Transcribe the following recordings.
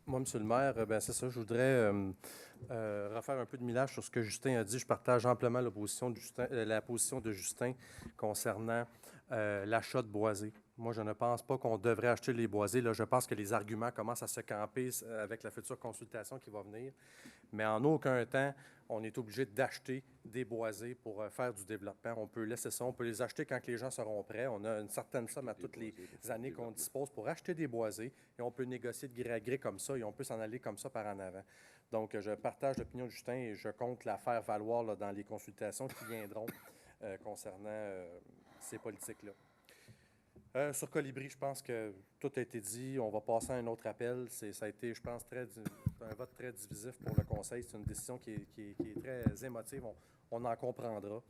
Moi, Monsieur le maire, ben, c'est ça. Je voudrais refaire un peu de millage sur ce que Justin a dit. Je partage amplement la position de Justin concernant l'achat de boisés. Moi, je ne pense pas qu'on devrait acheter les boisés. Là, je pense que les arguments commencent à se camper avec la future consultation qui va venir. Mais en aucun temps, on est obligé d'acheter des boisés pour faire du développement. On peut laisser ça, on peut les acheter quand les gens seront prêts. On a une certaine somme à toutes les années qu'on dispose pour acheter des boisés et on peut négocier de gré à gré comme ça et on peut s'en aller comme ça par en avant. Donc, je partage l'opinion de Justin et je compte la faire valoir là, dans les consultations qui viendront concernant ces politiques-là. Sur Colibri, je pense que tout a été dit. On va passer à un autre appel. Ça a été, je pense, un vote très divisif pour le Conseil. C'est une décision qui est très émotive. On en comprendra.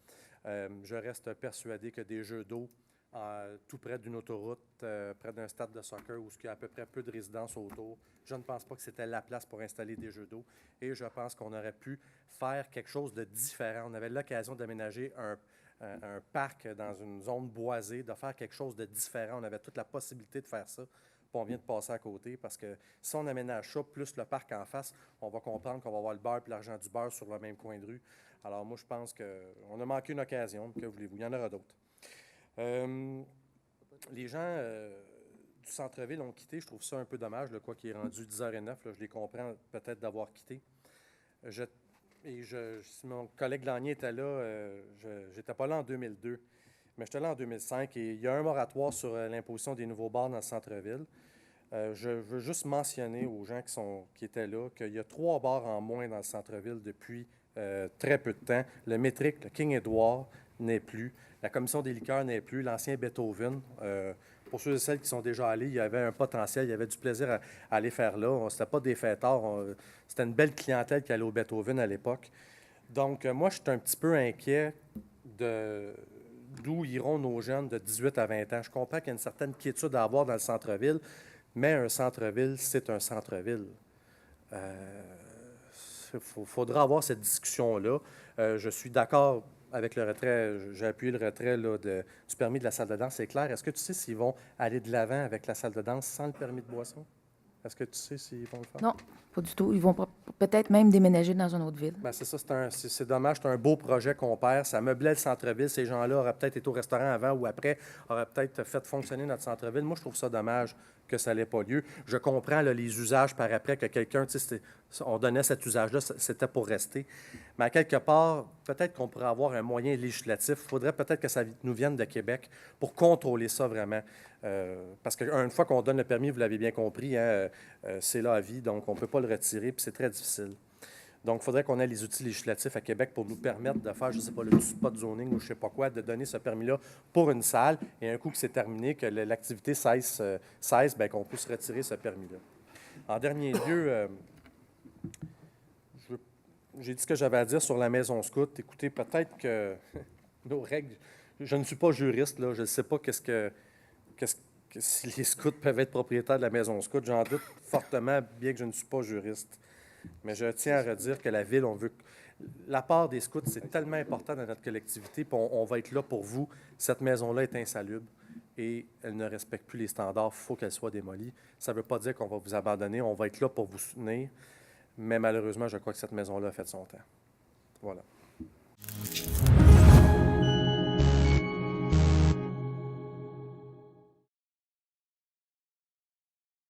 Je reste persuadé que des jeux d'eau tout près d'une autoroute, près d'un stade de soccer où il y a à peu près peu de résidences autour, je ne pense pas que c'était la place pour installer des jeux d'eau. Et je pense qu'on aurait pu faire quelque chose de différent. On avait l'occasion d'aménager un parc dans une zone boisée, de faire quelque chose de différent. On avait toute la possibilité de faire ça. Puis on vient de passer à côté parce que si on aménage ça, plus le parc en face, on va comprendre qu'on va avoir le beurre et l'argent du beurre sur le même coin de rue. Alors moi, je pense qu'on a manqué une occasion. Que voulez-vous? Il y en aura d'autres. Les gens du centre-ville ont quitté. Je trouve ça un peu dommage, quoi qui est rendu 10h09. Là, je les comprends peut-être d'avoir quitté. Si mon collègue Lanier était là, je n'étais pas là en 2002, mais j'étais là en 2005 et il y a un moratoire sur l'imposition des nouveaux bars dans le centre-ville. Je veux juste mentionner aux gens qui étaient là qu'il y a 3 bars en moins dans le centre-ville depuis très peu de temps. Le Métrique, le King Edward n'est plus. La Commission des liqueurs n'est plus. L'ancien Beethoven. Pour ceux et celles qui sont déjà allés, il y avait un potentiel, il y avait du plaisir à aller faire là. Ce n'était pas des fêtards. C'était une belle clientèle qui allait au Beethoven à l'époque. Donc, moi, je suis un petit peu inquiet d'où iront nos jeunes de 18 à 20 ans. Je comprends qu'il y a une certaine quiétude à avoir dans le centre-ville, mais un centre-ville, c'est un centre-ville. Faudra avoir cette discussion-là. Je suis d'accord avec le retrait, j'ai appuyé le retrait là, du permis de la salle de danse, c'est clair. Est-ce que tu sais s'ils vont aller de l'avant avec la salle de danse sans le permis de boisson? Est-ce que tu sais s'ils vont le faire? Non, pas du tout. Ils vont peut-être même déménager dans une autre ville. Bien, c'est ça, c'est dommage. C'est un beau projet qu'on perd. Ça meublait le centre-ville. Ces gens-là auraient peut-être été au restaurant avant ou après, auraient peut-être fait fonctionner notre centre-ville. Moi, je trouve ça dommage que ça n'ait pas lieu. Je comprends là, les usages par après, que quelqu'un, on donnait cet usage-là, c'était pour rester. Mais à quelque part, peut-être qu'on pourrait avoir un moyen législatif. Il faudrait peut-être que ça nous vienne de Québec pour contrôler ça vraiment. Parce qu'une fois qu'on donne le permis, vous l'avez bien compris, hein, c'est là à vie, donc on ne peut pas le retirer, puis c'est très difficile. Donc, il faudrait qu'on ait les outils législatifs à Québec pour nous permettre de faire, je ne sais pas, le spot zoning ou je ne sais pas quoi, de donner ce permis-là pour une salle. Et un coup que c'est terminé, que l'activité cesse, bien, qu'on puisse retirer ce permis-là. En dernier lieu, j'ai dit ce que j'avais à dire sur la maison scout. Écoutez, peut-être que nos règles... Je ne suis pas juriste, là. Je ne sais pas si les scouts peuvent être propriétaires de la maison scout. J'en doute fortement, bien que je ne suis pas juriste. Mais je tiens à redire que la Ville, on veut... La part des scouts, c'est tellement important dans notre collectivité, puis on va être là pour vous. Cette maison-là est insalubre et elle ne respecte plus les standards. Il faut qu'elle soit démolie. Ça ne veut pas dire qu'on va vous abandonner. On va être là pour vous soutenir. Mais malheureusement, je crois que cette maison-là a fait son temps. Voilà.